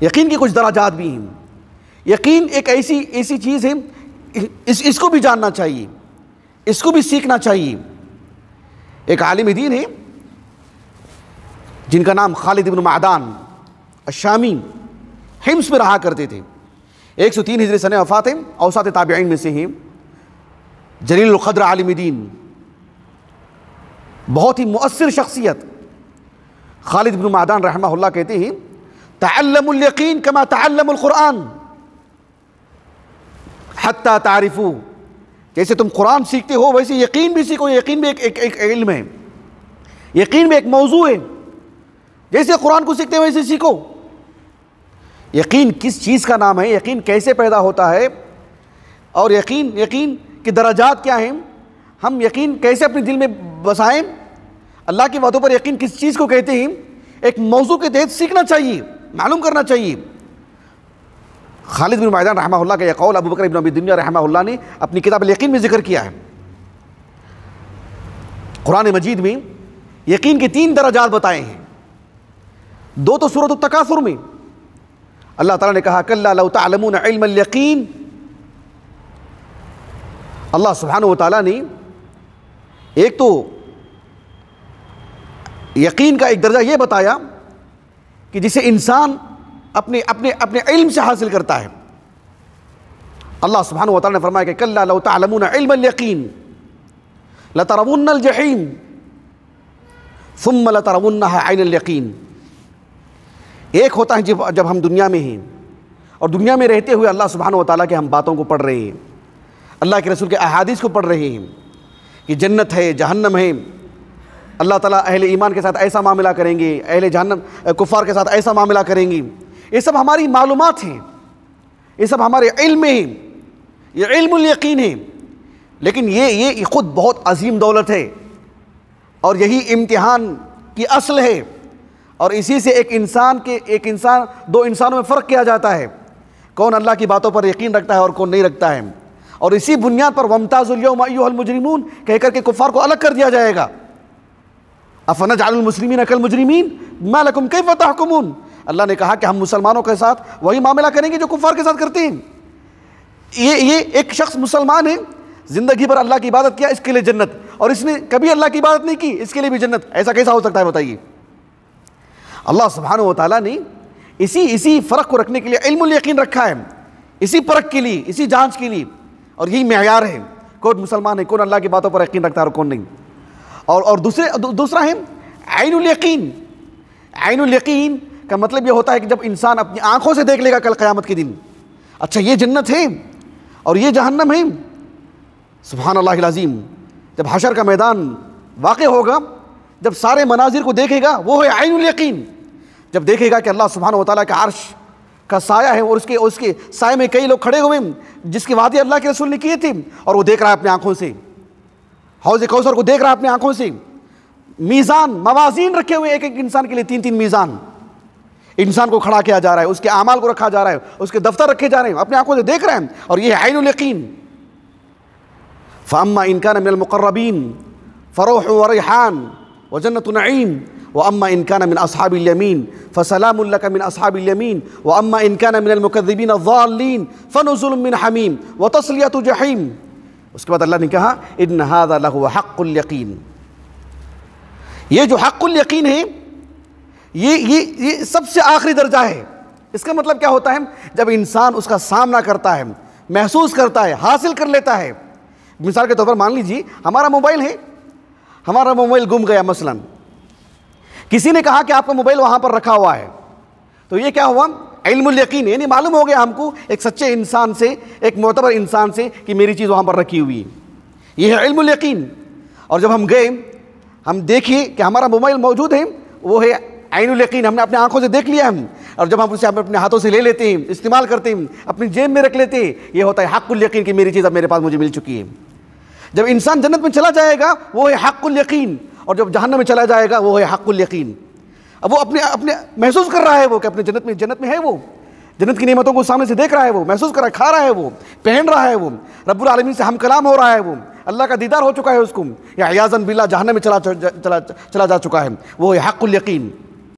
یقین کی کچھ درجات بھی ہیں. یقین ایک ایسی چیز ہے، اس کو بھی جاننا چاہیے، اس کو بھی سیکھنا چاہیے. ایک عالم دین ہے جن کا نام خالد بن معدان الشامی، حمص میں رہا کرتے تھے. 103 ہجری سنہ وفات ہے، اوساط تابعین میں سے ہیں. جلیل القدر عالم دین، بہت ہی مؤثر شخصیت. خالد بن معدان رحمہ اللہ کہتے ہیں تعلموا الیقین کما تعلموا القرآن حتی تعرفوا، جیسے تم قرآن سیکھتے ہو ویسے یقین بھی سیکھو. یقین بھی ایک علم ہے، یقین بھی ایک موضوع ہے. جیسے قرآن کو سیکھتے ہیں ویسے سیکھو. یقین کس چیز کا نام ہے، یقین کیسے پیدا ہوتا ہے، اور یقین کے درجات کیا ہیں، ہم یقین کیسے اپنے دل میں بسائیں. اللہ کی باتوں پر یقین کس چیز کو کہتے ہیں، ایک موضوع کے تحت سیکھنا چاہیے، معلوم کرنا چاہیے. خالد بن معدان رحمہ اللہ کا یہ قول ابو بکر ابن ابی دنیا رحمہ اللہ نے اپنی کتاب الیقین میں ذکر کیا ہے. قرآن مجید میں یقین کے 3 درجات بتائے ہیں. 2 تو سورۃ التکاثر میں اللہ تعالیٰ نے کہا کلا لو تعلمون علم الیقین. اللہ سبحانہ و تعالیٰ نے ایک تو یقین کا ایک درجہ یہ بتایا کہ جسے انسان اپنے علم سے حاصل کرتا ہے. اللہ سبحانہ و تعالیٰ نے فرمایا کہ کلا لو تعلمون علم الیقین لترون الجحیم ثم لترونها عین الیقین. ایک ہوتا ہے جب ہم دنیا میں ہیں اور دنیا میں رہتے ہوئے اللہ سبحانہ و تعالیٰ کے ہم باتوں کو پڑھ رہے ہیں، اللہ کے رسول کے احادیث کو پڑھ رہے ہیں کہ جنت ہے، جہنم ہے، اللہ تعالیٰ اہل ایمان کے ساتھ ایسا معاملہ کریں گے، اہل جہنم کفار کے ساتھ ایسا معاملہ کریں گے. یہ سب ہماری معلومات ہیں، یہ سب ہمارے علم میں ہیں، یہ علم الیقین ہے. لیکن یہ خود بہت عظیم دولت ہے اور یہی امتحان کی اصل ہے. اور اسی سے ایک انسان 2 انسانوں میں فرق کیا جاتا ہے، کون اللہ کی باتوں پر یقین رکھتا ہے اور کون نہیں رکھتا ہے. اور اسی بنیاد پر وَامْتَازُوا الْيَوْمَ أَيُّهَا الْمُجْرِمُونَ کہہ کر کے کفار کو الگ کر دیا جائے گا. أَفَنَجْعَلُ الْمُسْلِمِينَ كَالْمُجْرِمِينَ مَا لَكُمْ كَيْفَ تَحْكُمُونَ. اللہ نے کہا کہ ہم مسلمانوں کے ساتھ وہی معاملہ کریں گے جو کفار کے ساتھ کرتے ہیں. یہ ایک شخص مسلمان ہے، زندگی بھر اللہ کی عبادت کیا، اس کے لیے جنت، اور اس نے کبھی اللہ کی عبادت نہیں کی، اس کے لیے بھی جنت. ایسا کیسا ہو سکتا ہے بتائیے. اللہ سبحانہ و تعالیٰ نے اسی فرق کو رکھنے کے لیے علم الیقین رکھا ہے، اسی پرکھ کے لیے، اسی جانچ کے لیے. اور یہی معیار ہے، کون مسلمان ہے، کون اللہ کی باتوں پر یقین رکھتا ہے اور کون نہیں. اور دوسرا ہے عین الیقین. عین الیقین کا مطلب یہ ہوتا ہے کہ جب انسان اپنی آنکھوں سے دیکھ لے گا کل قیامت کے دن، اچھا یہ جنت ہے اور یہ جہنم ہے. سبحان اللہ العظیم. جب حشر کا میدان واقع ہوگا، جب سارے مناظر کو دیکھے گا، وہ ہے عین الیقین. جب دیکھے گا کہ اللہ سبحانہ و تعالیٰ کا عرش کا سایہ ہے اور اس کے سائے میں کئی لوگ کھڑے ہوئے ہیں جس کی وعدے اللہ کے رسول نے کیے تھے، اور وہ دیکھ رہا ہے اپنی آنکھوں سے، حوض کوثر کو دیکھ رہا ہے اپنی آنکھوں سے. میزان، موازین رکھے ہوئے ایک انسان کے لیے 3 میزان. انسان کو کھڑا کیا جا رہا ہے، اس کے اعمال کو رکھا جا رہا ہے، اس کے دفتر رکھے جا رہے ہیں، اپنی آنکھوں سے دیکھ رہے ہیں، اور یہ ہے عین الیقین. فَأَمَّا إِن كَانَ مِنَ الْمُقَرَّبِينَ فَرَوْحٌ وَرَيْحَانٌ وَجَنَّةُ نَعِيمٍ وَأَمَّا إِن كَانَ مِنْ أَصْحَابِ الْيَمِينِ فَسَلَامٌ لَكَ مِنْ أَصْحَابِ الْيَمِينِ وَأَمَّا إِن كَانَ مِنَ الْمُكَذِّبِينَ الضَّالِّينَ فَنُزُلٌ مِّنْ حَمِيمٍ وَتَصْلِيَةُ جَحِيمٍ. اس کے بعد اللہ نے کہا إِنَّ هَذَا لَهُوَ حَقُّ الْيَقِينِ. یہ جو حق الیقین ہے یہ سب سے آخری درجہ ہے. اس کا مطلب کیا ہوتا ہے؟ جب انسان اس کا سامنا کرتا ہے، محسوس کرتا ہے، حاصل کر لیتا ہے. مثال کے طور پر مان لیجیے ہمارا موبائل ہے، ہمارا موبائل گم گیا مثلا، کسی نے کہا کہ آپ کا موبائل وہاں پر رکھا ہوا ہے، تو یہ کیا ہوا؟ علم الیقین. یعنی معلوم ہو گیا ہم کو ایک سچے انسان سے، ایک معتبر انسان سے کہ میری چیز وہاں پر رکھی ہوئی ہے. یہ ہے علم الیقین. اور جب ہم گئے، ہم دیکھیے کہ ہمارا موبائل موجود ہے، وہ ہے عین الیقین. ہم نے اپنے آنکھوں سے دیکھ لیا ہم، اور جب ہم اسے اپنے ہاتھوں سے لے لیتے ہیں، استعمال کرتے ہیں، اپنی جیب میں رکھ لیتے ہیں، یہ ہوتا ہے حق الیقین کہ میری چیز اب میرے پاس مجھے مل چکی ہے. جب انسان جنت میں چلا جائے گا وہ ہے حق الیقین، اور جب جہنم میں چلا جائے گا وہ ہے حق الیقین. اب وہ اپنے محسوس کر رہا ہے وہ کہ اپنے جنت میں ہے، وہ جنت کی نعمتوں کو سامنے سے دیکھ رہا ہے، وہ محسوس کر رہا ہے، کھا رہا ہے، وہ پہن رہا ہے، وہ رب العالمین سے ہم کلام ہو رہا ہے، وہ اللہ کا دیدار ہو چکا ہے اس کو، یا عیاذاً باللہ جہنم میں چلا جا چکا ہے. وہ ہے حق الیقین.